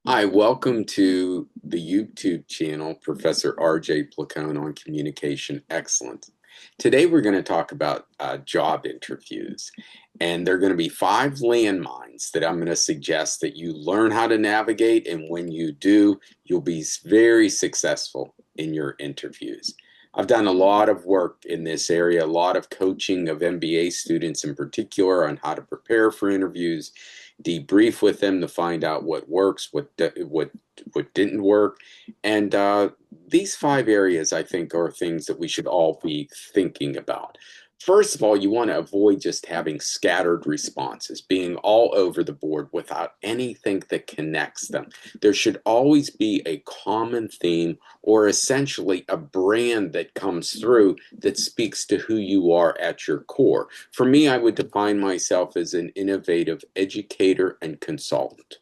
Hi, welcome to the YouTube channel, Professor R.J. Placone on Communication Excellence. Today we're going to talk about job interviews, and there are going to be 5 landmines that I'm going to suggest that you learn how to navigate, and when you do, you'll be very successful in your interviews. I've done a lot of work in this area, a lot of coaching of MBA students in particular on how to prepare for interviews, debrief with them to find out what works, what didn't work, and these 5 areas I think are things that we should all be thinking about. First of all, you want to avoid just having scattered responses, being all over the board without anything that connects them. There should always be a common theme or essentially a brand that comes through that speaks to who you are at your core. For me, I would define myself as an innovative educator and consultant.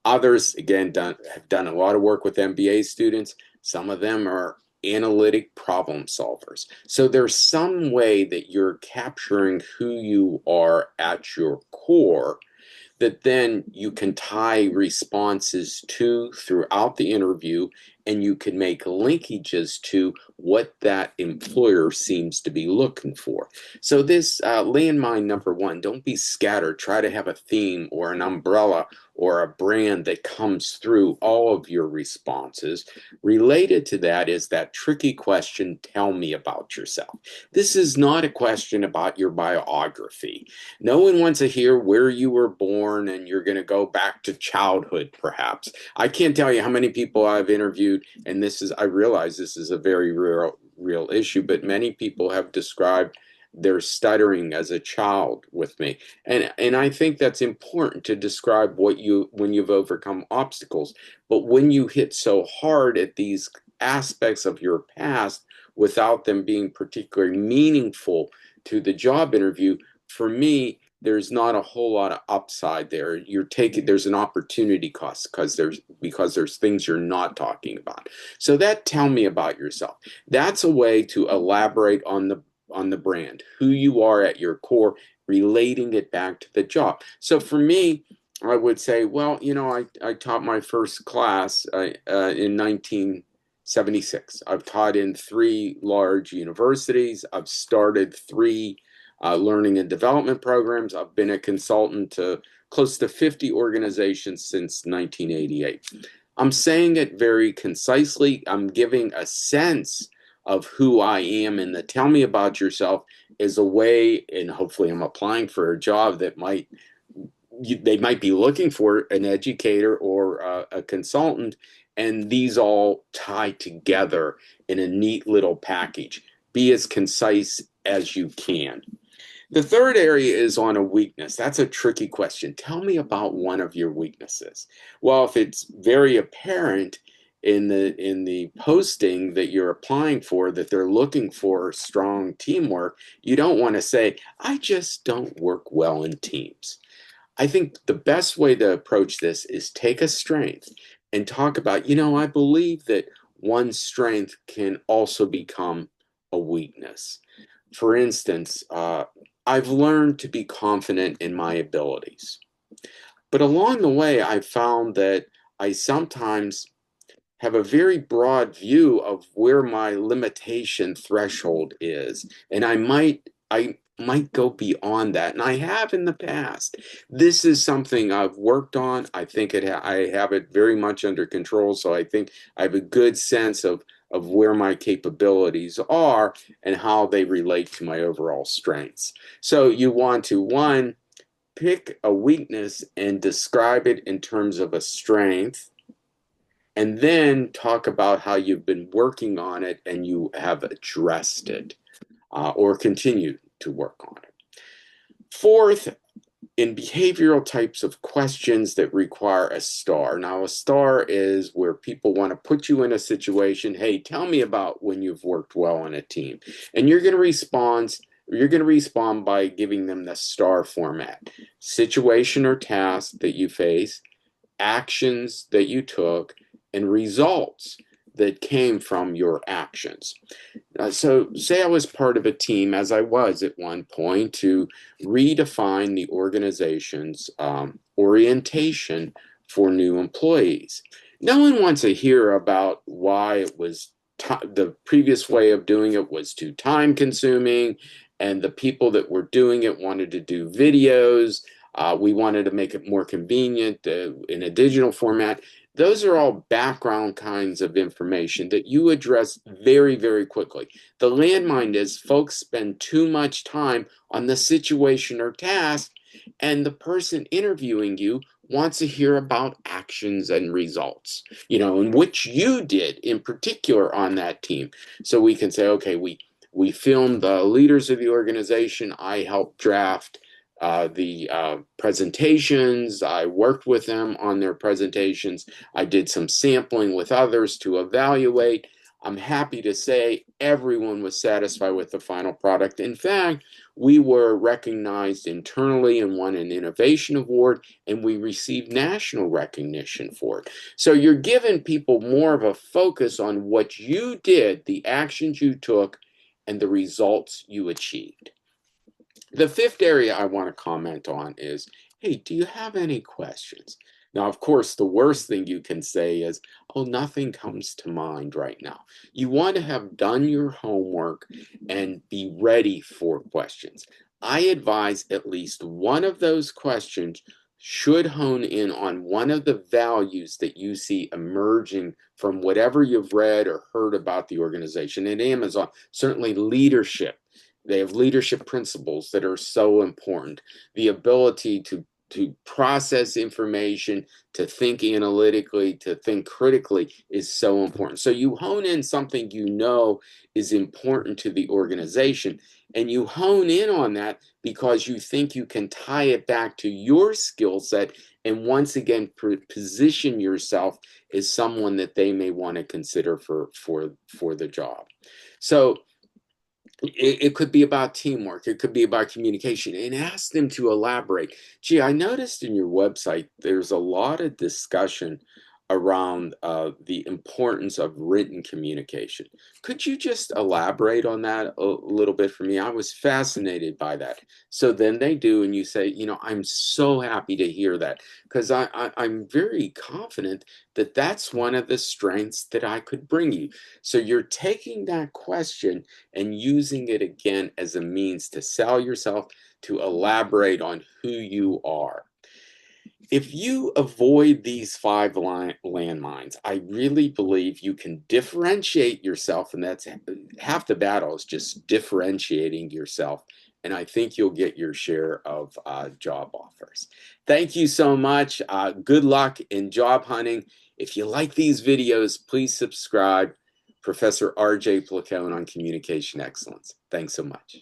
Others, again, have done a lot of work with MBA students. Some of them are analytic problem solvers. So there's some way that you're capturing who you are at your core that then you can tie responses to throughout the interview, and you can make linkages to what that employer seems to be looking for. So this landmine number one, don't be scattered. Try to have a theme or an umbrella or a brand that comes through all of your responses. Related to that is that tricky question, tell me about yourself. This is not a question about your biography. No one wants to hear where you were born and you're going to go back to childhood, perhaps. I can't tell you how many people I've interviewed, and I realize this is a very real issue, but many people have described their stuttering as a child with me. And I think that's important to describe when you've overcome obstacles. But when you hit so hard at these aspects of your past without them being particularly meaningful to the job interview, for me, there's not a whole lot of upside there. There's an opportunity cost because there's things you're not talking about. So that tell me about yourself. That's a way to elaborate on the brand, who you are at your core, relating it back to the job. So for me, I would say, well, I taught my first class in 1976. I've taught in 3 large universities. I've started 3 learning and development programs. I've been a consultant to close to 50 organizations since 1988. I'm saying it very concisely. I'm giving a sense of who I am, and the tell me about yourself is a way, and hopefully I'm applying for a job that they might be looking for an educator or a consultant, and these all tie together in a neat little package. Be as concise as you can. The third area is on a weakness. That's a tricky question. Tell me about one of your weaknesses. Well, if it's very apparent in the posting that you're applying for that they're looking for strong teamwork, you don't want to say, I just don't work well in teams. I think the best way to approach this is take a strength and talk about, I believe that one strength can also become a weakness. For instance, I've learned to be confident in my abilities. But along the way, I found that I sometimes have a very broad view of where my limitation threshold is. And I might go beyond that. And I have in the past. This is something I've worked on. I think I have it very much under control. So I think I have a good sense of where my capabilities are and how they relate to my overall strengths. So you want to, one, pick a weakness and describe it in terms of a strength, and then talk about how you've been working on it and you have addressed it or continue to work on it. Fourth, in behavioral types of questions that require a star. Now, a star is where people want to put you in a situation. Hey, tell me about when you've worked well on a team. And you're going to respond by giving them the star format. Situation or task that you face, actions that you took, and results that came from your actions. So, say I was part of a team, as I was at one point, to redefine the organization's orientation for new employees. No one wants to hear about why it was the previous way of doing it was too time consuming, and the people that were doing it wanted to do videos. We wanted to make it more convenient in a digital format. Those are all background kinds of information that you address very, very quickly. The landmine is folks spend too much time on the situation or task, and the person interviewing you wants to hear about actions and results, and which you did in particular on that team. So we can say, okay, we filmed the leaders of the organization. I helped draft the presentations. I worked with them on their presentations. I did some sampling with others to evaluate. I'm happy to say everyone was satisfied with the final product. In fact, we were recognized internally and won an innovation award, and we received national recognition for it. So you're giving people more of a focus on what you did, the actions you took, and the results you achieved. The fifth area I want to comment on is, hey, do you have any questions? Now, of course, the worst thing you can say is, oh, nothing comes to mind right now. You want to have done your homework and be ready for questions. I advise at least one of those questions should hone in on one of the values that you see emerging from whatever you've read or heard about the organization. At Amazon, certainly leadership. They have leadership principles that are so important. The ability to process information, to think analytically, to think critically is so important. So you hone in something you know is important to the organization, and you hone in on that because you think you can tie it back to your skill set and once again position yourself as someone that they may want to consider for the job. So it could be about teamwork. It could be about communication, and ask them to elaborate. Gee, I noticed in your website there's a lot of discussion around the importance of written communication. Could you just elaborate on that a little bit for me? I was fascinated by that. So then they do, and you say, I'm so happy to hear that, because I'm very confident that that's one of the strengths that I could bring you. So you're taking that question and using it again as a means to sell yourself, to elaborate on who you are. If you avoid these five landmines, I really believe you can differentiate yourself, and that's half the battle is just differentiating yourself. And I think you'll get your share of job offers. Thank you so much. Good luck in job hunting. If you like these videos, please subscribe. Professor R.J. Placone on Communication Excellence. Thanks so much.